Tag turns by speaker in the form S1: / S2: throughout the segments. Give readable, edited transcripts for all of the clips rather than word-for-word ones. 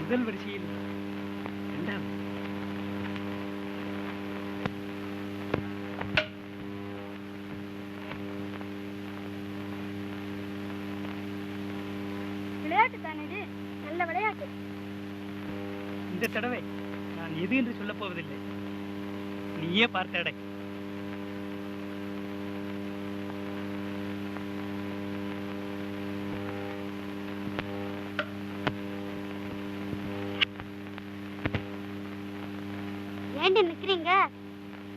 S1: முதல் வரிசையில் இரண்டாவது.
S2: விளையாட்டு தானே இது, நல்ல விளையாட்டு.
S1: இந்த தடவை நான் எது என்று சொல்லப் போவதில்லை, நீயே பார்த்த அடை.
S2: ஏண்டி நிக்கிறீங்க?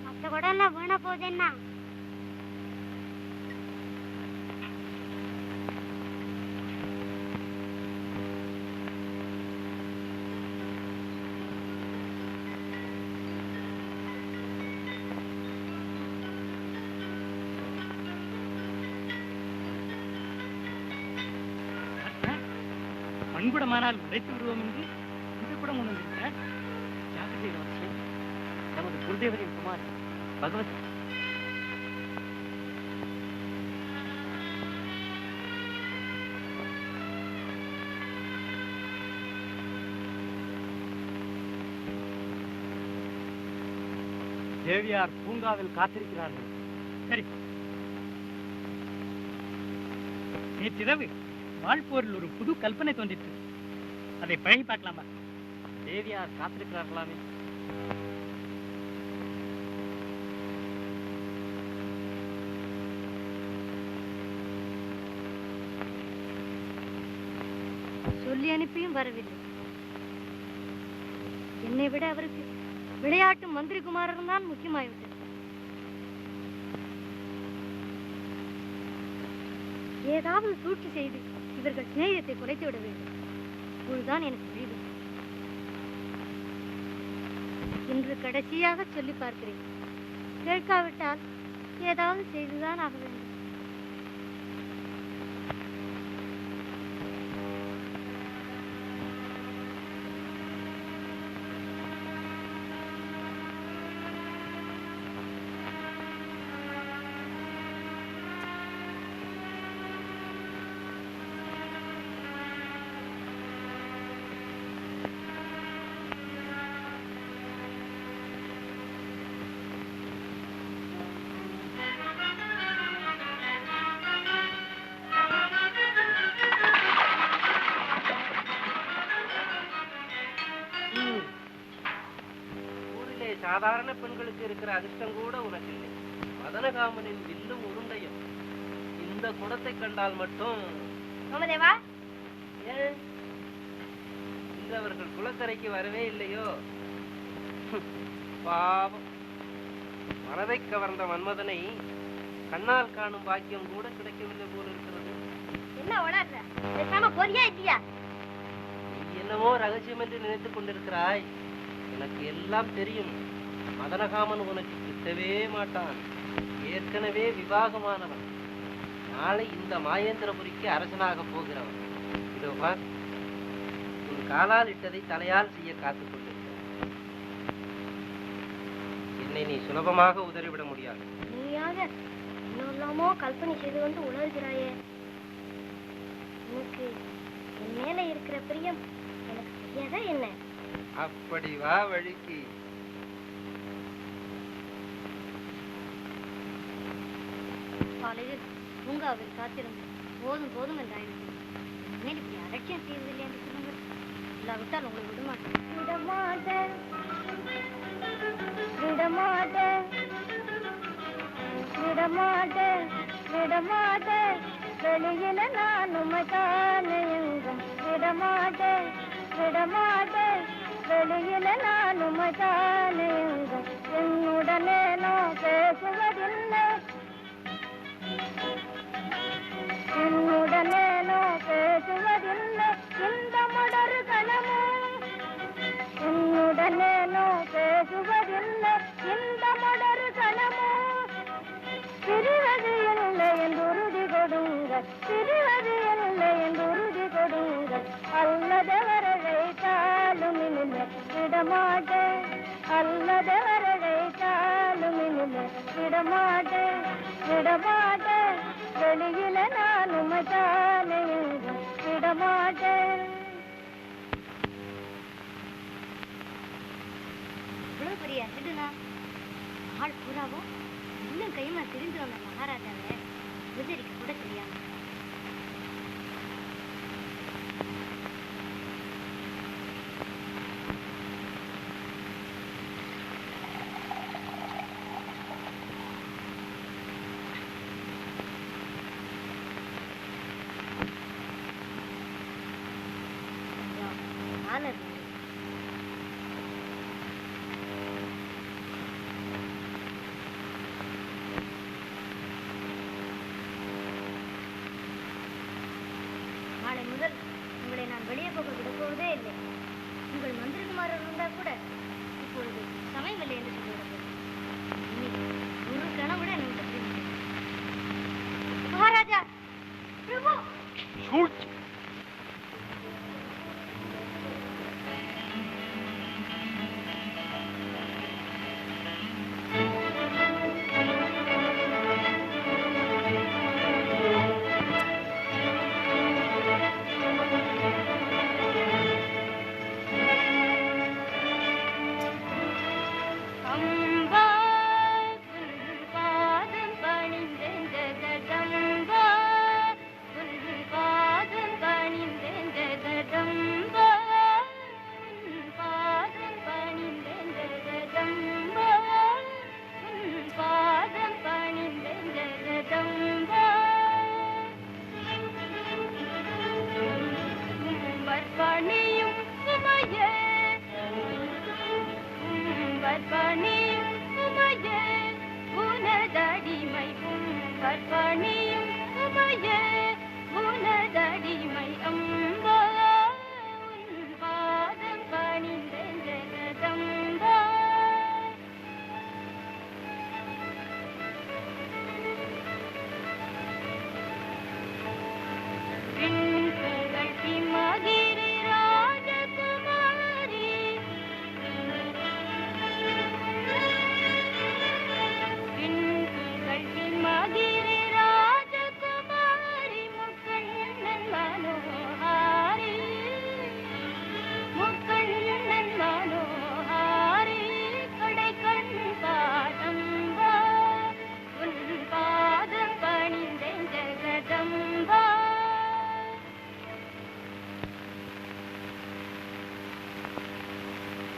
S2: மத்த குடம் எல்லாம் வீணா போகுதுன்னா
S1: மண்குடமானால் உடைத்து விடுவோம் என்று இந்த குடம் உணர்ந்திருக்கிறார். ஜாக்கிரதை அவசியம். நமது குருதேவரின் குமார் பகவத். தேவியார் பூங்காவில் காத்திருக்கிறார்கள். சரி, நேற்றிரவு வாழ்போரில் ஒரு புது கல்பனை தோன்றிற்று. அதை பழகி பார்க்கலாமா? தேவியார் காத்திருக்கிறார்களாமே.
S2: சொல்லி அனுப்பியும் வரவில்லை. என்னை விட அவருக்கு விளையாட்டு மந்திரி குமாரன் தான் முக்கியமாய்விட்டது. ஏதாவது சூழ்ச்சி செய்து இவர்கள் சிநேகத்தை குலைத்து விட வேண்டும். இப்பொழுதுதான் எனக்கு புரியுது. இன்று கடைசியாக சொல்லி பார்க்கிறேன். கேட்காவிட்டால் ஏதாவது செய்துதான் ஆக வேண்டும்.
S3: சாதாரண பெண்களுக்கு இருக்கிற அதிர்ஷ்டம் கூட உனக்கு இல்லை. மதனகாமனின் வில்லும் உருண்டையும் இந்த குடத்தை கண்டால் மட்டும்
S2: சோமதேவா,
S3: ஏன் இன்று அவர்கள் குளக்கரைக்கு வரவே இல்லையோ? பாவம், மனதை கவர்ந்த மன்மதனை கண்ணால் காணும் பாக்கியம் கூட கிடைக்கவில்லை போல இருக்கிறது.
S2: என்ன உணர்ற? பேசாம போறியா இல்லையா?
S3: நீ என்னமோ ரகசியம் என்று நினைத்துக் கொண்டிருக்கிறாய். எனக்கு எல்லாம் தெரியும். மதனகாமன் உனக்கு கிட்டவே மாட்டான். ஏற்கனவே விவாகமானவன். நாளை இந்த மாயேந்திரபுரிக்கு அரசனாக போகிறவன். இதோ பார், உன் காலால் இட்டதை தலையால் செய்ய காத்துக் கொண்டிருக்கிறான். என்னை நீ சுலபமாக உதறிவிட முடியாது.
S2: நீயாக இன்னொல்லாமோ கல்பனை செய்து கொண்டு உணர்கிறாயே. உனக்கு என் மேல இருக்கிற பிரியம் எனக்கு தெரியாதா என்ன?
S3: அப்படி வா வழிக்கு.
S2: காலையில் பூங்காவில் காத்திருந்து போதும் போதும் என்றாயிடுச்சு. மேல் இப்படி அலட்சியம் செய்வதில்லை என்று சொல்லுங்கள். இல்லாவிட்டால் உங்களை விடமாட்டேன். விடமாட்டேன், விடமாட்டேன், விடமாட்டேன், விடமாட்டேன். வெளியில நான் உமைத்தானே எங்கும் விடமாட்டேன், விடமாட்டேன். வெளியில நான் உமைத்தானே எங்கும் என்னுடனே நான் பேசுவதில்லை, என்னுடனே நான் பேசுவதில்லை. இந்த மடரு கணமும் என்னுடனே நான் பேசுவதில்லை. இந்த மடரு கணமும் பிரிவது இல்லை என்று உறுதி கொடுங்கள், பிரிவது இல்லை என்று உறுதி கொடுங்கள். அல்லதவரைத்தாலும் இனிமே விடமாட்டேன், அல்லதவரைத்தாலும் இனிமே விடமாட்டேன், விடமாட்டேன். வெளியில நான் உமைத்தானே எங்கும் விடமாட்டேன். இவ்வளவு பெரிய அசடுனா ஆள் பூராவும் இன்னும் கையுமா திரிந்து வந்த மகாராஜாவை உபசரிக்க கூட தெரியாது. நாளை முதல் உங்களை நான் வெளியே போக விடப்போவதே இல்லை. உங்கள் மந்திரிகுமாரர் இருந்தால் கூட இப்பொழுது சமயமில்லை என்று சொல்லிவிடுங்கள். இனி ஒரு கணம் கூட எனக்கு தெரியும். மகாராஜா, பிரபு,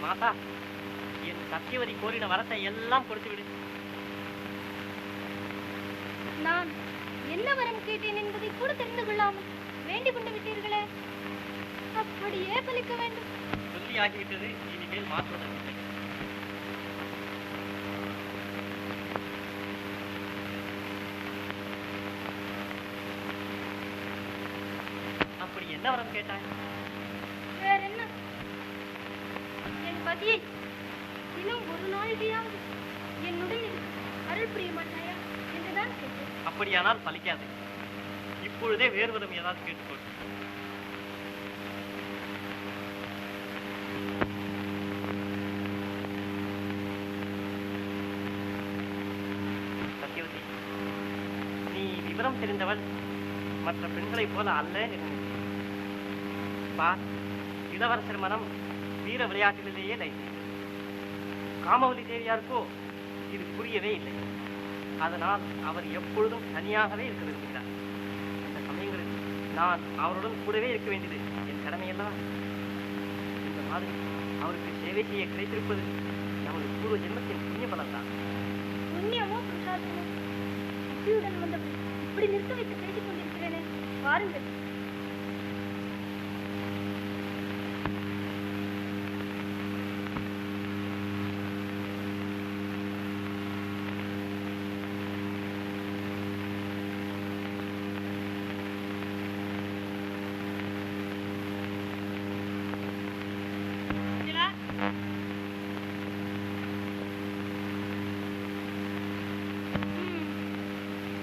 S1: மாதா, என் சத்தியவதி கோரின வரத்தை எல்லாம் கொடுத்து விடு.
S2: நான் என்ன வரம் கேட்டேன் என்பதை கூட தெரிந்து கொள்ளாமல் வேண்டிக் கொண்டு விட்டீர்களே, அப்படியே பலிக்க வேண்டும்.
S1: சொல்லி ஆகிவிட்டது, இனிமேல் மாற்றுவதற்கில்லை. அப்படி என்ன வரம் கேட்டாய்?
S2: வேற என்ன, என் பதியை தினம் ஒரு நாளிலேயாவது என்னுடன் அருள் புரிய மாட்டாயா என்றுதான் கேட்டேன்.
S1: அப்படியானால் பலிக்காது. இப்பொழுதே வேறு வரம் ஏதாவது கேட்டுக்கொள். சத்தியவதி, நீ விவரம் தெரிந்தவள், மற்ற பெண்களைப் போல அல்ல. பார், இளவரசர் மனம் வீர விளையாட்டிலேயே லைத்து. காமவல்லி தேவியாருக்கோ இது புரியவே இல்லை. அதனால் அவர் எப்பொழுதும் தனியாகவே இருக்க விரும்புகிறார். அந்த சமயங்களில் நான் அவருடன் கூடவே இருக்க வேண்டியது என் கடமையெல்லாம். இந்த மாதிரி அவருக்கு சேவை செய்ய கிடைத்திருப்பது நமது பூர்வ ஜென்மத்தின் புண்ணிய பலன்தான்.
S2: புண்ணியமோ புருஷார்த்தமோ, புத்தியுடன் வந்தபடி இப்படி நிறுத்த வைத்து பேசிக் கொண்டிருக்கிறேனே, வாருங்கள்.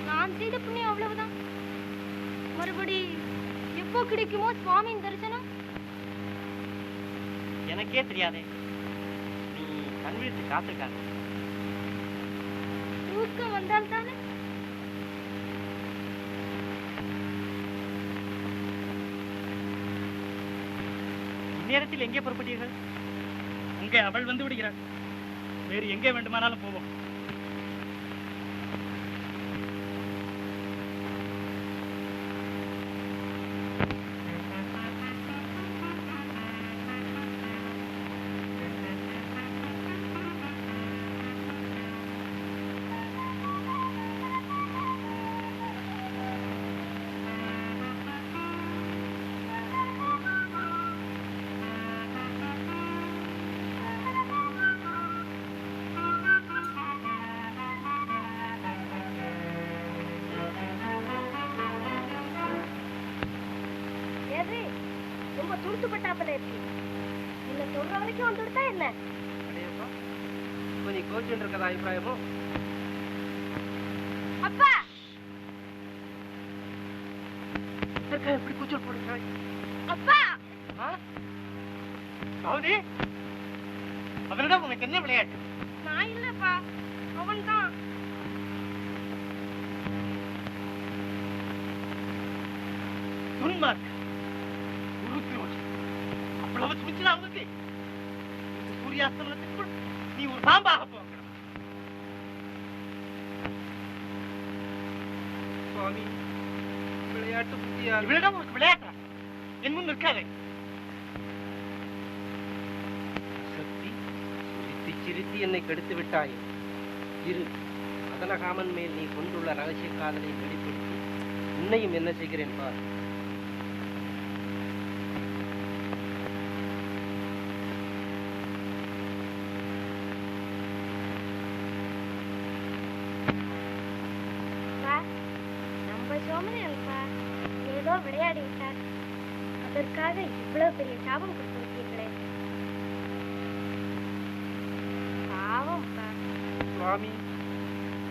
S2: நான் செய்த புண்ணியம் அவ்வளவுதான். மறுபடி எப்போ கிடைக்குமோ சுவாமியின் தரிசனம்?
S1: எனக்கே தெரியாதே. நீ கண் விழித்து காத்திருக்காத.
S2: தூக்கம் வந்தால் தானே.
S1: இந்நேரத்தில் எங்கே புறப்பட்டீர்கள்? அங்கே அவள் வந்து விடுகிறாள். வேறு எங்கே வேண்டுமானாலும் போவோம்.
S2: ரொம்ப துடுத்துப்பட்டாப்பல இருக்கு. இல்ல சொல்ற வரைக்கும் வந்துடுதா என்ன?
S3: நீ கோச்சின்னு இருக்கதா அபிப்பிராயமோ?
S2: அப்பா,
S1: எப்படி கூச்சல் போடுகிறாய்?
S2: அப்பா,
S1: சௌதி, அவனிடம் உனக்கு என்ன விளையாட்டு?
S2: நான் இல்லப்பா, அவன் தான்.
S1: துன்மார்க்க, அவ்வளவு துணிச்சலா அவனுக்கு? சூரியாஸ்தமனத்திற்குள் நீ ஒரு பாம்பாக போகிறாய்.
S3: சுவாமி, விளையாட்டு புத்தியா?
S1: இவனிடம் உனக்கு விளையாட்டா? என் முன் நிற்காதே.
S3: சக்தி, சிரித்தி சிரித்தி என்னை கெடுத்து விட்டாய். இரு, மதனகாமன் மேல் நீ கொண்டுள்ள ரகசிய காதலை வெளிப்படுத்தி உன்னையும் என்ன செய்கிறேன் பார்.
S2: ஏதோ விளையாடி விட்டார், அதற்காக இவ்வளவு பெரிய சாபம் கொடுத்திருக்கீர்களே. பாவம்.
S3: சுவாமி,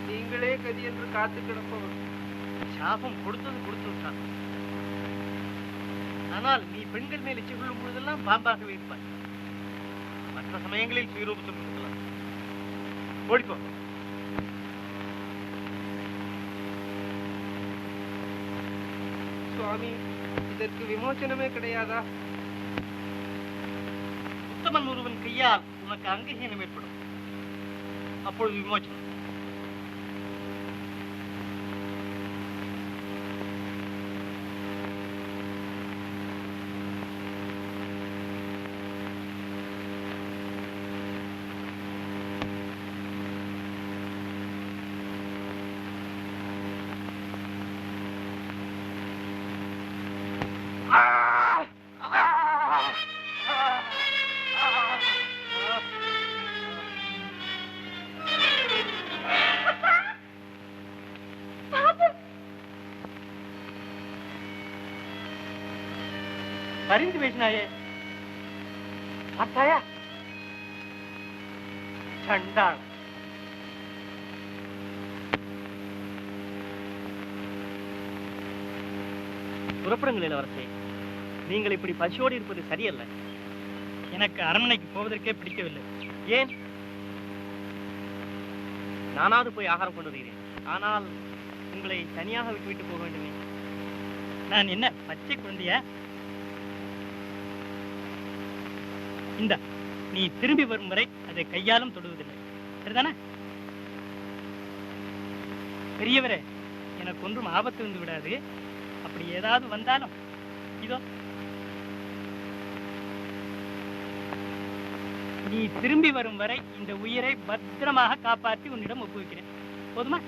S3: நீங்களே கதி என்று காத்து கிடப்பவர்.
S1: சாபம் கொடுத்தது கொடுத்து விட்டான். ஆனால் நீ பெண்கள் மேல் இச்சை கொள்ளும் பொழுதெல்லாம் பாம்பாகவே இருப்பாய். மற்ற சமயங்களில் சுயரூபத்தில் இருக்கலாம். ஓடிப்போ.
S3: சுவாமி, இதற்கு விமோச்சனமே கிடையாதா?
S1: உத்தமன் ஒருவன் கையால் உனக்கு அங்கஹீனம் ஏற்படும். அப்பொழுது விமோச்சனம். பரிந்து பேசினாயே பார்த்தாயா? சண்டாள். புறப்படுங்கள் இளவரசே. நீங்கள் இப்படி பசியோடு இருப்பது சரியல்ல. எனக்கு அரண்மனைக்கு போவதற்கே பிடிக்கவில்லை. ஏன்? நானாவது போய் ஆகாரம் கொண்டு வருகிறேன். ஆனால் உங்களை தனியாக விட்டுவிட்டு போக வேண்டுமே. நான் என்ன பச்சை குழந்தையா? இந்த நீ திரும்பி வரும் வரை அதை கையாலும் தொடுவதில்லை, சரிதானே? பெரியவரே, எனக்கு ஒன்றும் ஆபத்து வந்து விடாது. அப்படி ஏதாவது வந்தாலும் இதோ நீ திரும்பி வரும் வரை இந்த உயிரை பத்திரமாக காப்பாற்றி உன்னிடம் ஒப்புவிக்கிறேன். போதுமா?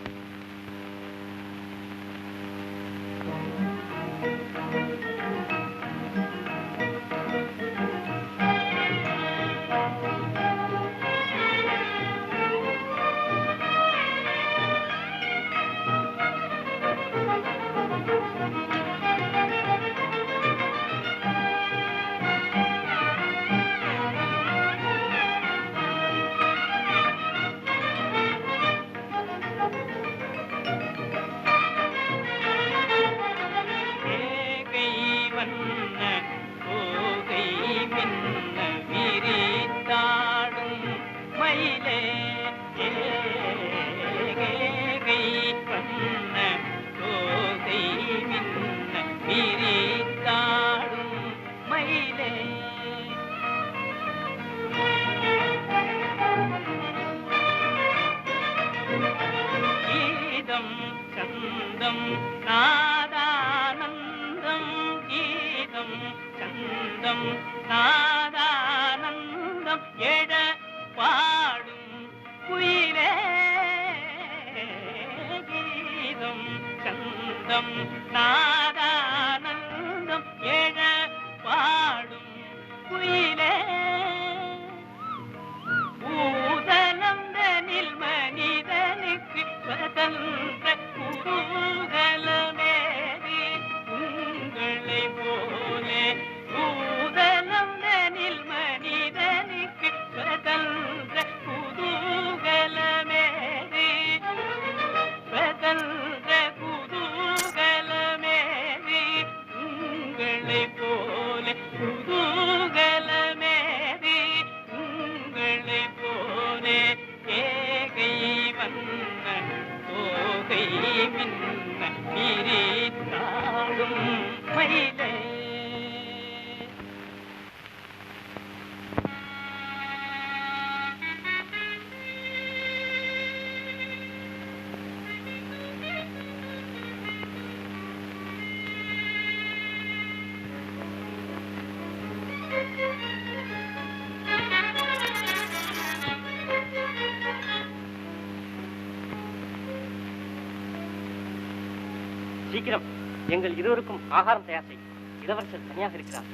S1: சீக்கிரம் எங்கள் இருவருக்கும் ஆகாரம் தயார் செய். இளவரசர் தனியாக இருக்கிறார்.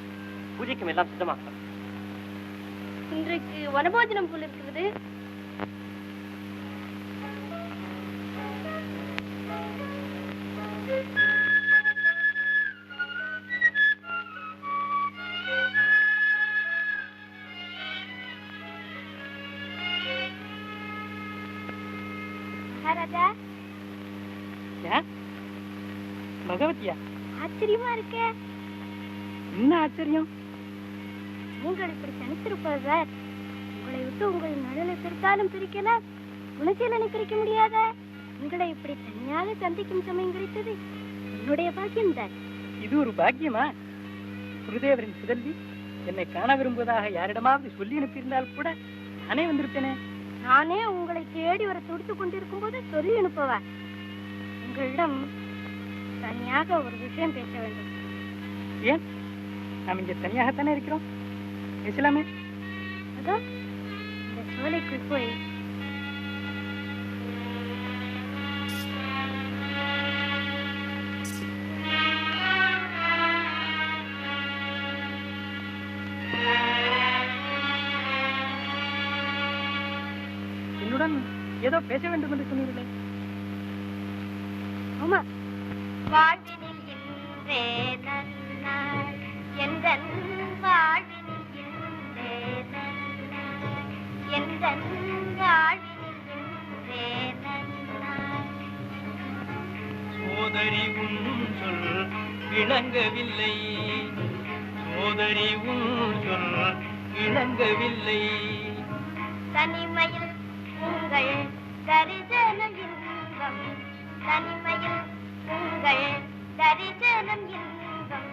S1: பூஜைக்கும் எல்லாம் சித்தமாக.
S2: இன்றைக்கு வனபோஜனம் போல இருக்கிறது. மகாராஜா.
S1: பகவதியா?
S2: ஆச்சரியமா இருக்க.
S1: என்ன ஆச்சரியம்?
S2: நீங்கள் இப்படி தனித்திருப்பவர். உங்களை விட்டு உங்கள் நடுவில் பிரித்தாலும் பிரிக்கலாம், குணசீலனை பிரிக்க முடியாத உங்களை இப்படி தனியாக சந்திக்கும் சமயம் கிடைத்தது என்னுடைய பாக்கியம் தான்.
S1: இது ஒரு பாக்கியமா? குருதேவரின் சுதல்வி என்னை காண விரும்புவதாக யாரிடமாவது சொல்லி அனுப்பியிருந்தால் கூட நானே வந்திருப்பேனே.
S2: நானே உங்களை தேடி வர துடித்துக் கொண்டிருக்கும் போது சொல்லி அனுப்பவா? உங்களிடம் தனியாக ஒரு விஷயம் பேச வேண்டும்.
S1: ஏன்? நாம் இங்கே தனியாகத்தானே இருக்கிறோம், பேசலாமே.
S2: அதோ இந்த சோலைக்குள் போய்
S1: என்னுடன் ஏதோ பேச வேண்டும் என்று சொன்னீர்களே.
S2: ஆமா. வாழ்வினில் இன்றே நன்னாள் எந்தன் வாழ்வினில் இன்றே நன்னாள், எந்தன் வாழ்வினில் இன்றே நன்னாள்.
S3: சோதரி உன் சொல் இணங்கவில்லை, சோதரி உன் சொல் இணங்கவில்லை.
S2: தனிமையில் உங்கள் தரிசனம் இன்பம், தனிமையில் உங்கள் தரிசனம் இன்பம்.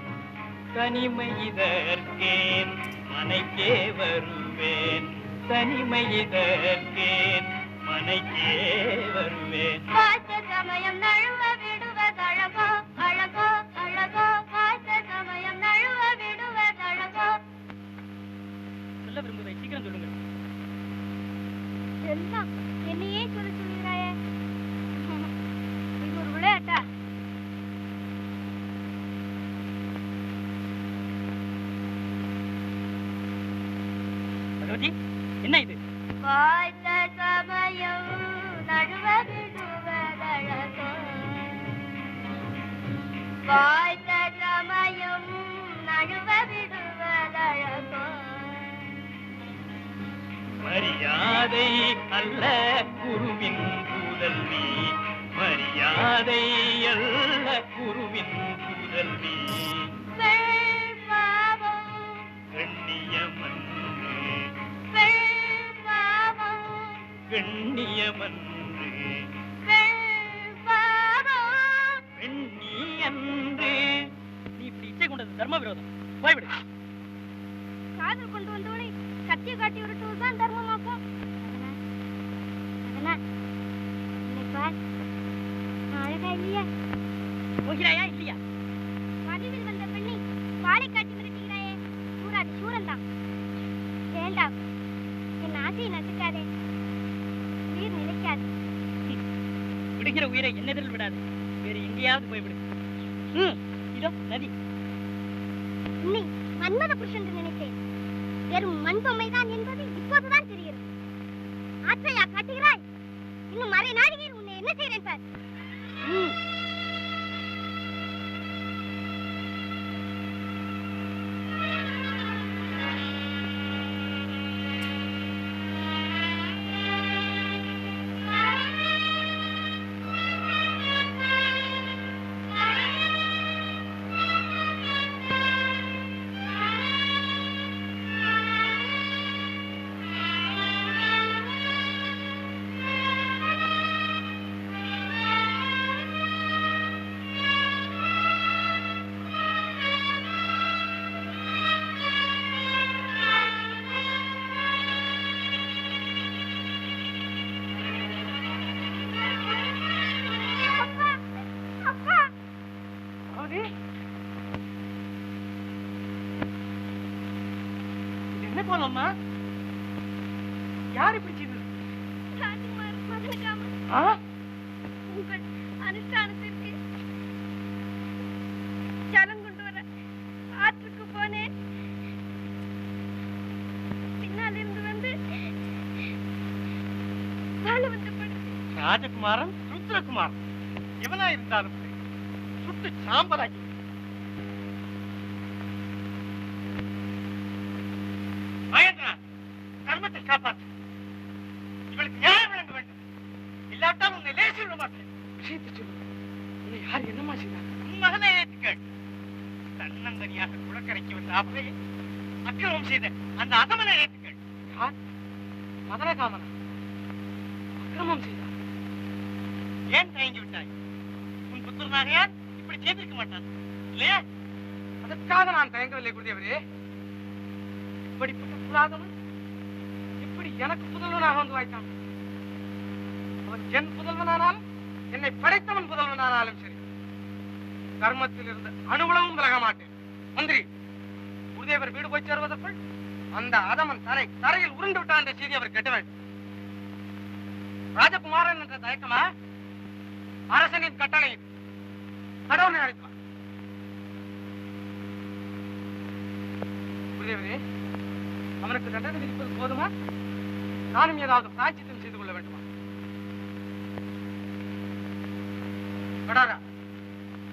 S3: தனிமை இதற்கேன் மனைக்கே வருவேன், தனிமை இதற்கேன் மனைக்கே வருவேன்.
S2: பார்த்த சமயம் நழுவ விடுவதழகோ அழகோ அழகோ, பார்த்த சமயம் நழுவ விடுவதழகோ.
S1: சொல்ல விரும்புவதை சீக்கிரம் சொல்லுங்க.
S2: எல்லாம் என்னையே சொல்ல சொல்கிறாயே, இது ஒரு விளையாட்டா?
S1: பகவதி, என்ன இது?
S2: பார்த்த சமயம் நழுவ விடுவதழகோ, பார்த்த சமயம் நழுவ விடுவதழகோ.
S3: மரியாதை அல்ல குருவின் புதல்வி, மரியாதை அல்ல குருவின் புதல்வி. கண்ணியமன்று, கண்ணியமன்று, பெண்ணியன்று.
S1: நீ இப்படி இச்சை கொண்டது தர்ம விரோதம். போய்விடு.
S2: காதல் கொண்டு வந்தவனை கத்தி காட்டி விட்டுதான் தர்மமாக்கும். அழகா இல்லையா?
S1: போகிறாயா இல்லையா?
S2: பதிவில் வந்த பெண்ணை வாழை காட்டி விரட்டுகிறாயே, சூராது சூரன் தான். வேண்டாம், என் ஆசையை நசுக்காதே, உயிர் நிலைக்காது.
S1: விடுகிற உயிரை என்னதில் விடாது, வேறு எங்கேயாவது போய்விடு. இதோ நதி.
S2: உன்னை மன்மத புருஷன் என்று நினைத்தேன், வெறும் மண் பொம்மைதான் என்பது இப்போதுதான் தெரிகிறது. ஆற்றையா காட்டுகிறாய்? இன்னும் அரை நாழிகையில் உன்னை என்ன செய்கிறேன் பார்.
S1: என்ன போலம்மா? யார் இப்படி செய்தது?
S2: ராஜகுமார் மதனகாமன், உங்கள் அனுஷ்டானத்திற்கு ஜலம் கொண்டு வர ஆற்றுக்கு போனேன். பின்னால் இருந்து வந்து வாழ வந்து படுத்து.
S1: ராஜகுமாரன் ருத்ரகுமாரன் எவனா இருந்தாலும் சுட்டு சாம்பலாக்கி. தர்மத்தை காப்பாற்று. இவளுக்கு நியாயம் வழங்க வேண்டும். இல்லாட்டால் உன்னை லேசி விட மாட்டேன். விஷயத்தை சொல்லு. உன்னை யார் என்னமா செய்தார்? உன் மகனை ஏற்றுக்கள். தன்னந்தனியாக குளக்கரைக்கு வந்த அவரை அக்கிரமம் செய்த அந்த அதமனை ஏற்றுக்கள். யார்? மதனகாமனா அக்கிரமம் செய்தார்? ஏன் தயங்கி விட்டாய்? உன் புத்திரனாக யார் இப்படி செய்திருக்க மாட்டான் இல்லையா? அதற்காக நான் தயங்கவில்லை குருதேவரே. இப்படிப்பட்ட புராதமன் இப்படி எனக்கு புதல்வனாக வந்து வாய்த்தான். அவன் என் புதல்வனானாலும் என்னை படைத்தவன் புதல்வனானாலும் சரி, தர்மத்தில் இருந்து அணுகுளவும் விலக மாட்டேன். மந்திரி, குருதேவர் வீடு போய் சேருவதற்குள் அந்த அதமன் தரையில் உருண்டு விட்டான் என்ற செய்தி அவர் கேட்ட வேண்டும். ராஜகுமாரன் என்ற தயக்கமா? அரசனின் கட்டளை கடவுளை அழைத்தான். குருதேவரே, அவனுக்கு தண்டனை விதிப்பது போதுமா? நானும் ஏதாவது பிராயச்சித்தம் செய்து கொள்ள வேண்டுமா?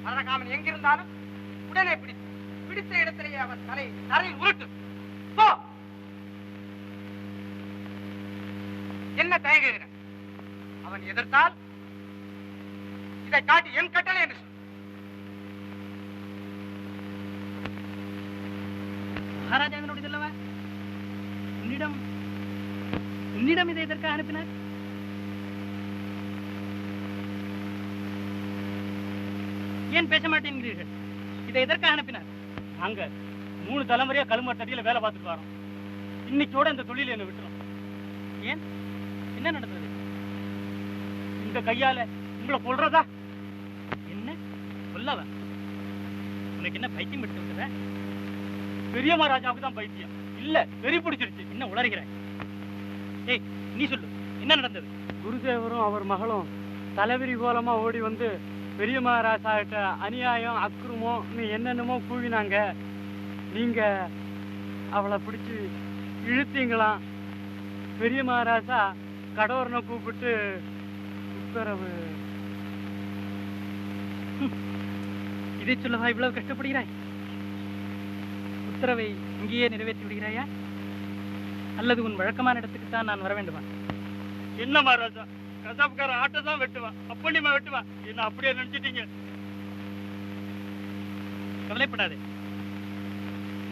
S1: மதனகாமன் எங்கிருந்தாலும் உடனே பிடித்து
S4: பிடித்த இடத்திலேயே அவன் தலை தரையில் உருட்டு. போ. என்ன தயங்குகிற? அவன் எதிர்த்தால் இதை காட்டி என் கட்டளை என்று சொல்.
S1: மகாராஜாவினுடைய சொல்லவா? உன்னிடம் இதை எதற்காக அனுப்பினார்? ஏன் பேச மாட்டேங்கிறீர்கள்? இதை எதற்காக அனுப்பினார்? நாங்க 3 தலைமுறையா கழுமட்டடியில வேலை பார்த்துட்டு வரோம். இன்னைக்கோட இந்த தொழில என்ன விட்டுறோம். ஏன்? என்ன நடந்தது? இந்த கையால உங்களை கொல்றதா? என்ன கொல்லவா? உனக்கு என்ன பைத்தியம் எடுத்து விட்டுற? பெரிய மகாராஜாவுக்கு தான் பைத்தியம் இல்ல, வெறி பிடிச்சிருச்சு. என்ன உளறுகிற? ஏய், நீ சொல்லு, என்ன நடந்தது?
S5: குருதேவரும் அவர் மகளும் தலைவிரி கோலமா ஓடி வந்து பெரிய மகாராஜா கிட்ட அநியாயம் அக்கிரமம் என்னென்னமோ கூவினாங்க. நீங்க அவளை பிடிச்சு இழுத்தீங்களாம். பெரிய மகாராஜா கடவுரனை கூப்பிட்டு உத்தரவு.
S1: இதை சொல்லவா இவ்வளவு கஷ்டப்படுகிறாய்? உத்தரவை இங்கேயே நிறைவேற்றி விடுகிறாயா, அல்லது உன் வழக்கமான இடத்துக்கு தான் நான் வர வேண்டுமா? என்ன மகாராஜா, கசாப்கார ஆட்டை தான் வெட்டுவான், அப்பண்டிமா வெட்டுவான். என்ன அப்படியே நினைச்சிட்டீங்க? கவலைப்படாதே,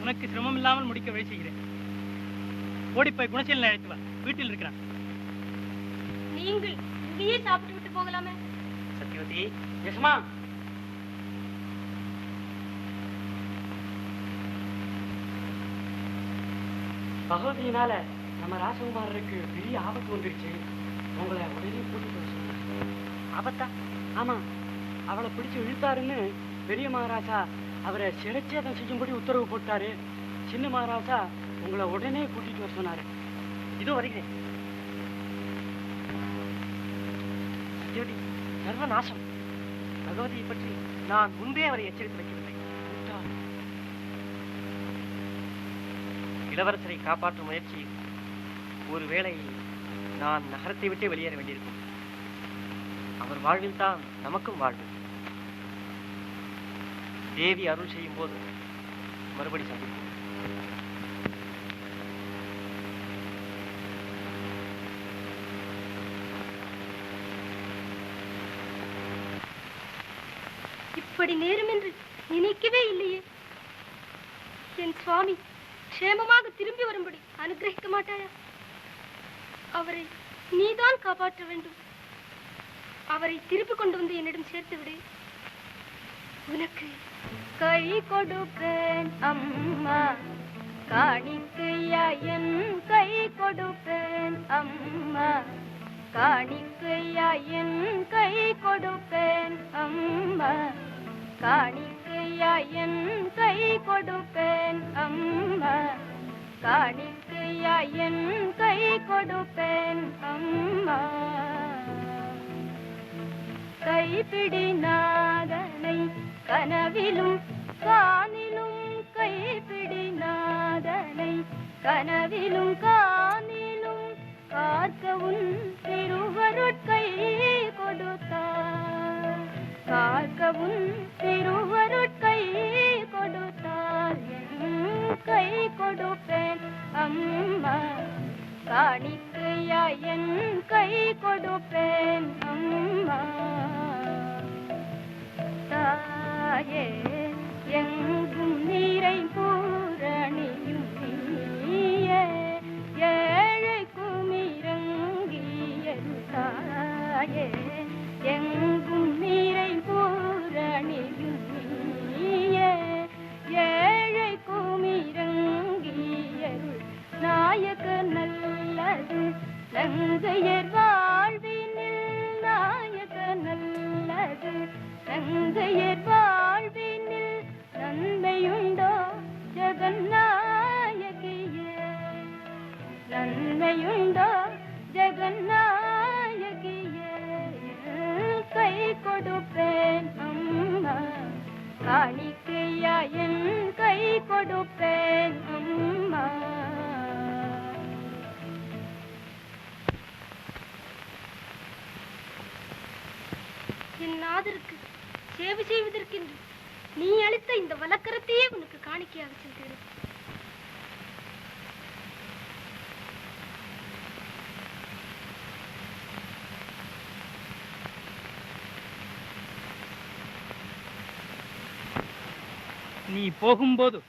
S1: உனக்கு சிரமம் இல்லாமல் முடிக்க வழி செய்கிறேன். ஓடிப்போய் குணசீலனை அழைத்து வா, வீட்டில் இருக்கிறான்.
S2: நீங்கள் இங்கேயே சாப்பிட்டு விட்டு போகலாமே.
S1: சத்யவதி,
S5: யசமா, பகவதியினால நம்ம ராசகுமாரருக்கு பெரிய ஆபத்து வந்துருச்சு. உங்களை உடனே கூட்டிட்டு வர சொன்னாங்க.
S1: ஆபத்தா?
S5: ஆமா, அவளை பிடிச்சு இழுத்தாருன்னு பெரிய மகாராஜா அவரை சிறைச்சேதம் செய்யும்படி உத்தரவு போட்டாரு. சின்ன மகாராஜா உங்களை உடனே கூட்டிட்டு வர சொன்னாரு.
S1: இதோ வருகிறேன். சத்யவதி, சர்வநாசம். பகவதியை பற்றி நான் முன்பே அவரை எச்சரித்து வைக்கவில்லை. இளவரசரை காப்பாற்றும் முயற்சியில் ஒருவேளை நான் நகரத்தை விட்டு வெளியேற வேண்டியிருக்கும். அவர் வாழ்வில் தான் நமக்கும் வாழ்வு. தேவி அருள் செய்யும் போது மறுபடி சந்திப்போம்.
S2: இப்படி நேரும் என்று நினைக்கவே இல்லையே. என் சுவாமி க்ஷேமமாக திரும்பி வரும்படி அனுகிரகிக்க மாட்டாயா? அவரை நீதான் காப்பாற்ற வேண்டும். அவரை திருப்பி கொண்டு வந்து என்னிடம் சேர்த்து விடு. உனக்கு கை கொடுப்பேன் அம்மா, காணிக்கையா என் கை கொடுப்பேன் அம்மா, காணிக்கையா என் கை கொடுப்பேன் அம்மா, காணிக்கையா என் கை கொடுப்பேன் அம்மா, காணிக்கையா என் கை கொடுப்பேன் அம்மா. கைப்பிடி நாதனை கனவிலும் காணிலும், கைப்பிடி நாதனை கனவிலும் காணிலும், காக்கவும் திருவருட்கை கொடுத்தார், காக்கவும் திருவருட்கை கொடுத்தார். என் கை கொடுப்பேன் அம்மா, காணிக்கையா என் கை கொடுப்பேன் அம்மா. தாயே எங்கும் நீரை பூரணியும் நீயே, ஏழைக்கும் இறங்கியது தாயே எங்கும் நீரை பூரணியும் நீயே, ஏழைக்கும் இறங்கியது நாயக நல்லது நங்கையர் வாழ்வினில், நாயக நல்லது நங்கையர் வாழ்வினில், நன்மையுண்டோ ஜெகநாயகியே, நன்மையுண்டோ ஜெகநாயகியே. கை கொடுப்பேன் அம்மா, காணிக்கையா என் கை கொடுப்பேன் அம்மா. என் நாதருக்கு சேவை செய்வதற்கென்று நீ அளித்த இந்த வழக்கரத்தையே உனக்கு காணிக்கையாக செல்கிறேன்.
S6: நீ போகும்போது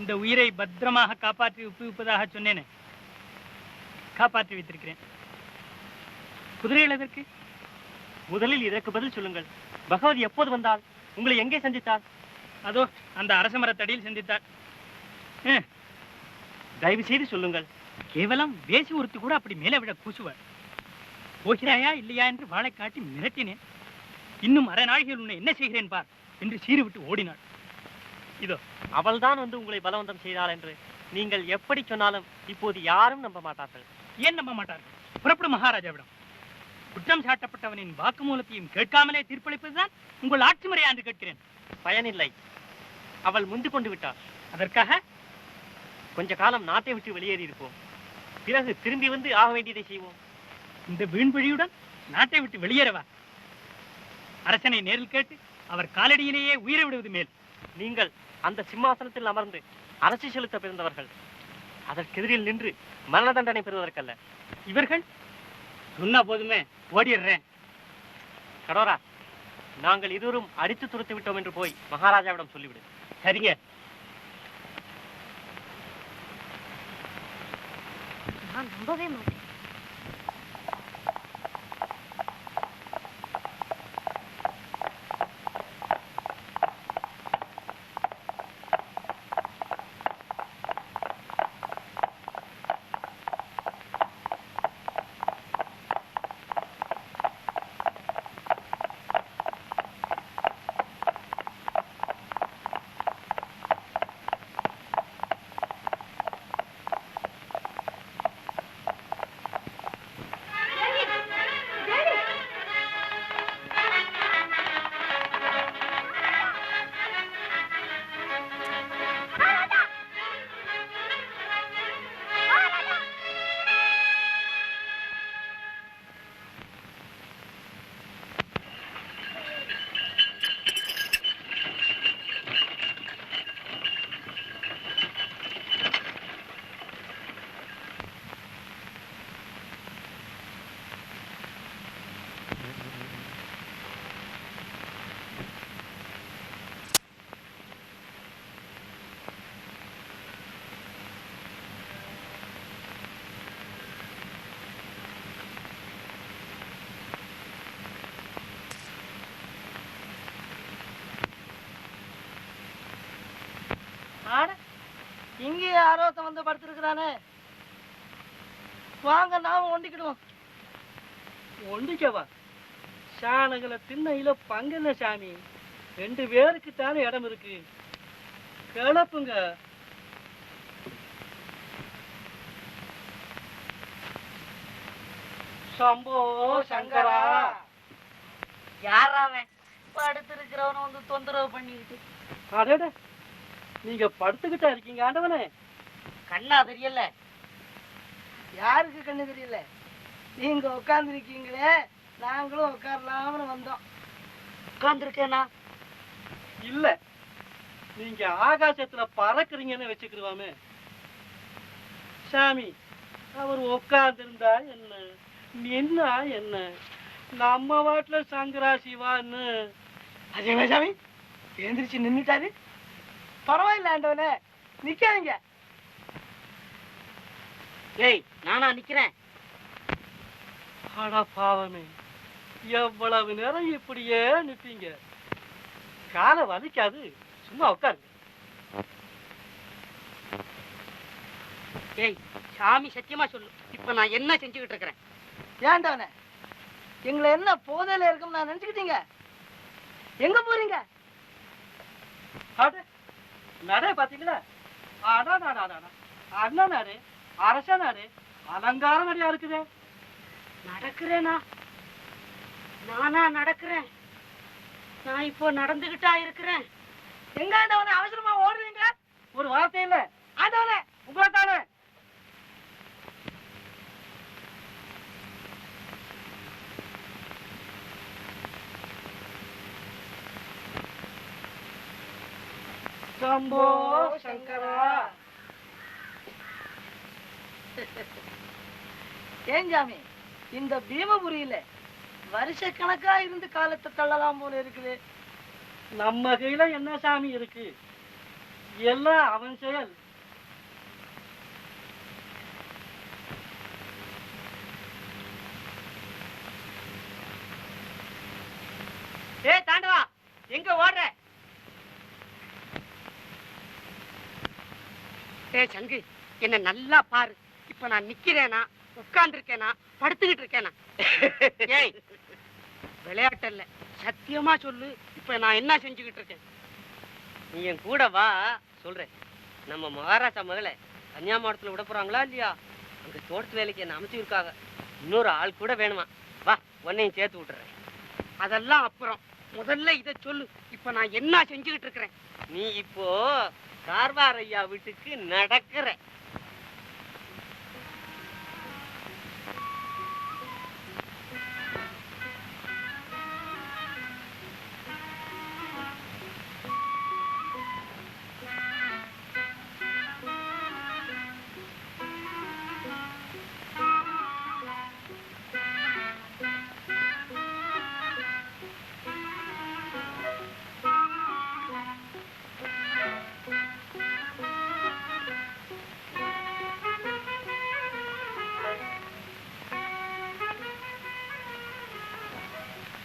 S6: இந்த உயிரை பத்திரமாக காப்பாற்றி ஒப்புவிப்பதாக சொன்னேனே, காப்பாற்றி வைத்திருக்கிறேன். குதிரைகள் எதற்கு?
S1: முதலில் இதற்கு பதில் சொல்லுங்கள். பகவதி எப்போது வந்தாள்? உங்களை எங்கே சந்தித்தாள்?
S6: அதோ அந்த அரச மரத்தடியில் சந்தித்தாள்.
S1: தயவு செய்து சொல்லுங்கள்.
S6: கேவலம் வேசி ஒருத்தி கூட அப்படி மேலே விட கூசுவாள். போகிறாயா இல்லையா என்று வாளை காட்டி மிரட்டினேன். இன்னும் அரை நாழிகள் உன்னை என்ன செய்கிறேன் பார் என்று சீறி விட்டு ஓடினாள்.
S1: இதோ அவள்தான் வந்து உங்களை பலவந்தம் செய்தாள் என்று நீங்கள் எப்படி சொன்னாலும் இப்போது யாரும் நம்ப மாட்டார்கள்.
S6: ஏன் நம்ப மாட்டார்கள்? புறப்படும் மகாராஜாவிடம். குற்றம் சாட்டப்பட்டவனின் வாக்குமூலத்தையும் கேட்காமலே தீர்ப்பளிப்பதுதான் உங்கள் ஆட்சி முறையா என்று கேட்கிறேன்.
S1: பயனில்லை, அவள் முந்திக் கொண்டு விட்டாள்.
S6: அதற்காக
S1: கொஞ்ச காலம் நாட்டை விட்டு வெளியேறி இருப்போம். பிறகு திரும்பி வந்து ஆக வேண்டியதை செய்வோம்.
S6: இந்த வீண்வழியுடன் நாட்டை விட்டு வெளியேறவா? அரசனை நேரில் கேட்டு அவர் காலடியிலேயே உயிரை விடுவது மேல்.
S1: நீங்கள் அந்த சிம்மாசனத்தில் அமர்ந்து அரசு செலுத்த பிறந்தவர்கள். அதற்கெதிரில் நின்று மரண தண்டனை பெறுவதற்கல்ல.
S6: இவர்கள் சொன்னா போதுமே, ஓடிடுறேன்.
S1: கடோரா, நாங்கள் இருவரும் அடித்து துரத்து விட்டோம் என்று போய் மகாராஜாவிடம் சொல்லிவிடு.
S6: சரிங்க.
S2: நான் நம்பவே மாட்டேன்.
S3: இங்கே யாரோ வந்து படுத்திருக்கிறானே, வாங்க நாம ஒண்டிக்கிடுவோம். ஒண்டிக்கவா? சாணகளை திண்ணையில பங்குன சாமி, 2 பேருக்கு தானே இடம் இருக்கு. கிளப்புங்க. சம்போ சங்கரா. யாராவன் படுத்திருக்கிறவன வந்து தொந்தரவு பண்ணிக்கிட்டு? அடட, நீங்க படுத்துக்கிட்டா இருக்கீங்க ஆண்டவனே. கண்ணா தெரியல? யாருக்கு கண்ணு தெரியல? நீங்க உட்கார்ந்து இருக்கீங்களே, நாங்களும் உட்காரலாம்னு வந்தோம். உட்கார்ந்துருக்கேனா? இல்ல, நீங்க ஆகாசத்துல பறக்குறீங்கன்னு வச்சுக்கிடுவாமே. சாமி, அவர் உட்கார்ந்துருந்தா என்ன, நின்னா என்ன, நம்ம வாட்டுல சங்கரா சிவான்னு. அதே சாமி எழுந்திரிச்சு நின்னுட்டாரு. பரவாயில்ல ஆண்டவனே, நிக்காதீங்க. ஏய், நானா நிக்கிறேன்? அட பாவமே, எவ்வளவு நேரம் இப்படியே நிப்பீங்க? காலை வலிக்காது, சும்மா உட்காருங்க. ஏய், சாமி சத்தியமா சொல்லு, இப்ப நான் என்ன செஞ்சுக்கிட்டு இருக்கிறேன்? ஏண்டவனே, எங்களை என்ன போதையில இருக்கும் நான் நினைச்சுக்கிட்டீங்க? எங்க போறீங்க? நடை பாத்தீங்களா? அண்ணனாரு, அரசனாரு, அலங்கார நடையா இருக்குது. நடக்கிறேனா? நானா நடக்கிறேன்? நான் இப்போ நடந்துகிட்டா இருக்கிறேன். எங்க ஆண்டவனே அவசரமா ஓடுறீங்க? ஒரு வார்த்தை இல்ல ஆண்டவனே, உங்களை தானே.
S5: சம்போ சங்கரா.
S7: ஏன் சாமி, இந்த பீமபுரியில வருஷ கணக்கா இருந்து காலத்தை தள்ளலாம் போல இருக்குது.
S5: நம்ம கையில என்ன சாமி இருக்கு? எல்லாம் அவன் செயல்.
S1: தாண்டவா, எங்க ஓடுற?
S7: சங்கு, என்ன நல்லா பாரு. இப்ப நான் நிக்கிறேனா, உட்கார்ந்து இருக்கேனா, படுத்துக்கிட்டு இருக்கேனா? ஏய், விளையாட்டு இல்ல, சத்தியமா சொல்லு. இப்ப நான் என்ன செஞ்சுக்கிட்டு இருக்கேன்?
S3: நீ என் கூட வா, சொல்றேன். நம்ம மகாராஜா முதல்ல கன்னியாகுமரத்துல விட போறாங்களா இல்லையா? அங்க தோட்டத்து வேலைக்கு என்ன அமைச்சிருக்காங்க. இன்னொரு ஆள் கூட வேணுமா? வா, உன்னையும் சேர்த்து விட்டுறேன்.
S7: அதெல்லாம் அப்புறம், முதல்ல இத சொல்லு. இப்ப நான் என்ன செஞ்சுக்கிட்டு இருக்கிறேன்?
S3: நீ இப்போ கார்வார் ஐயா வீட்டுக்கு நடக்கிற.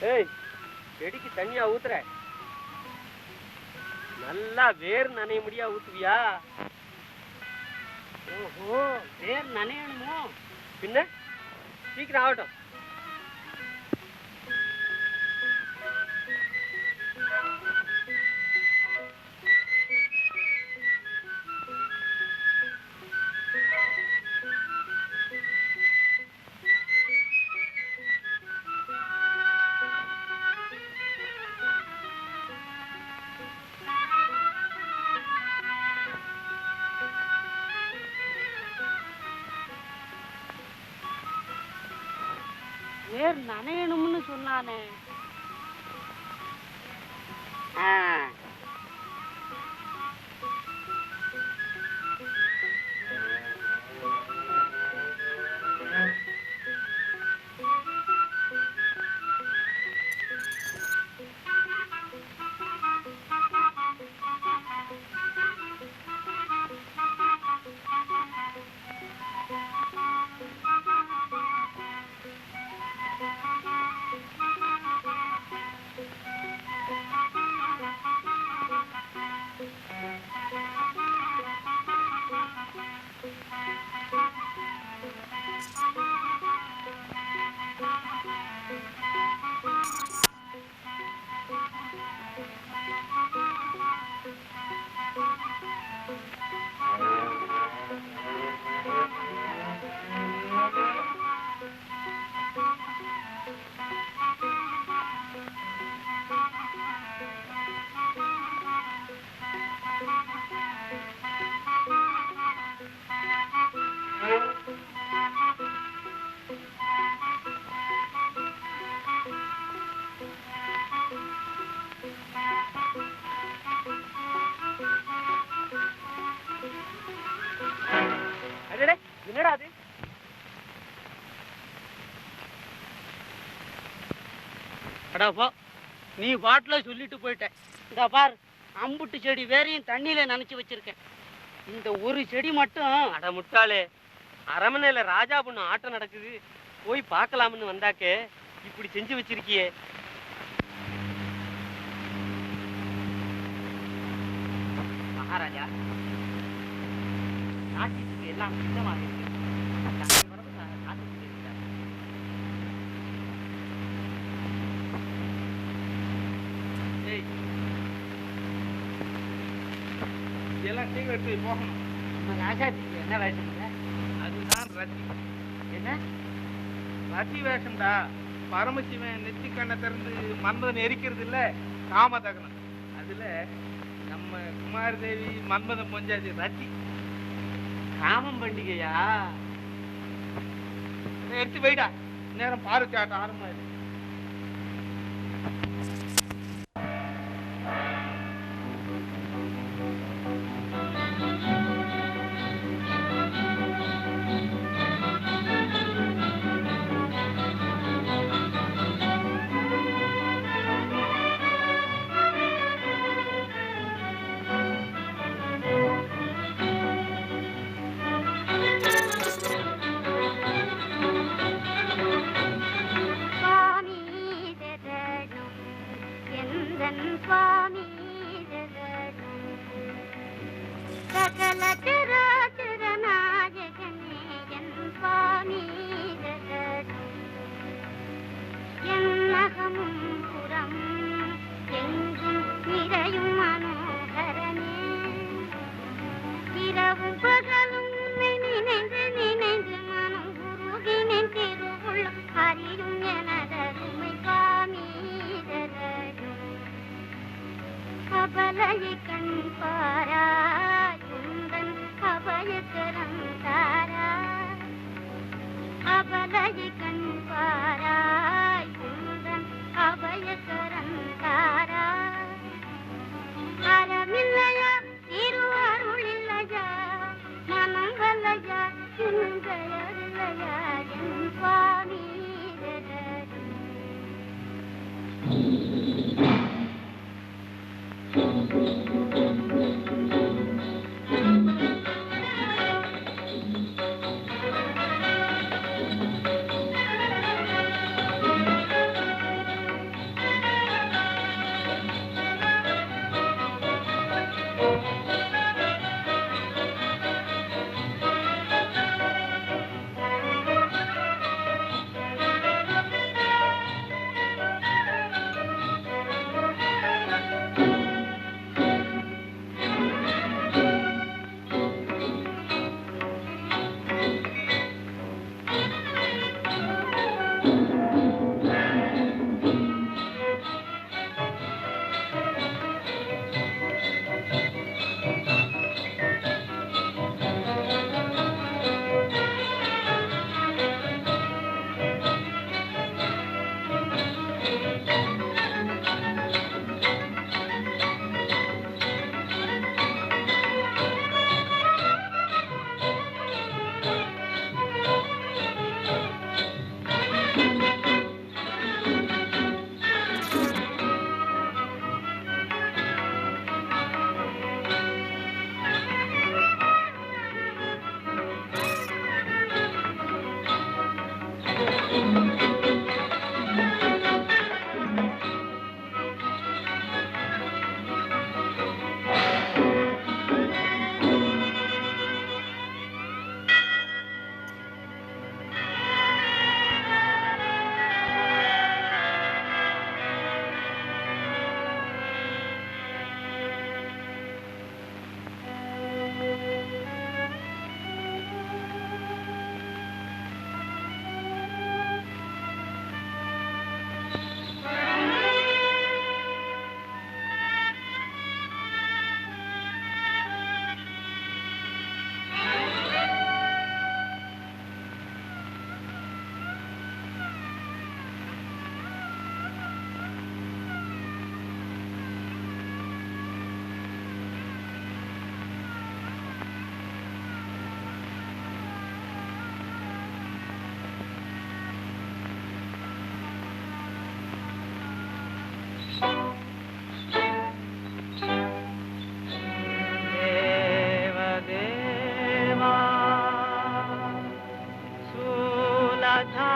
S3: ஏய், செடிக்கு தண்ணியா ஊத்துற? நல்லா வேர் நனைய முடியா ஊத்துவியா?
S7: ஓஹோ, வேர் நனையணுமோ?
S3: பின்ன சீக்கிரம் ஆகட்டும்.
S7: வேர் நனையணும்னு சொன்னானே.
S1: என்னடா அது?
S7: அடாப்பா, நீ பாட்டுல சொல்லிட்டு போயிட்ட. இந்த பார், அம்புட்டு செடி வேறையும் தண்ணியில நனைச்சு வச்சிருக்கேன். இந்த ஒரு செடி மட்டும்.
S3: அட முட்டாளே, அரமனையில ராஜா பொண்ணு ஆட்டம் நடக்குது, போய் பார்க்கலாம்னு வந்தாக்கே இப்படி செஞ்சு வச்சிருக்கியே.
S1: மகாராஜா, நாட்டிற்கு எல்லாம் சித்தமாக இருக்கு. காத்துக் கொண்டிருக்கிறார்.
S4: இதெல்லாம் சீக்கிரம் எடுத்து போகணும்.
S7: நம்ம ராஜாஜிக்கு என்ன வேஷம்?
S4: அதுதான் ரத்தி.
S7: என்ன
S4: ரத்தி வேஷம்டா. பரமசிவன் நெத்தி கண்ணை திறந்து மன்மதன் எரிக்கிறது இல்ல, காமதகனம். அதுல நம்ம குமார் தேவி மன்மதன் பொஞ்சாதி ரத்தி.
S7: காமம் பண்டிகையா?
S4: இதை எடுத்து வைடா, நேரம் பாருச்சாட்டம் ஆரம்பம்.
S2: சுவாமி
S3: தேவதேவா சூலதா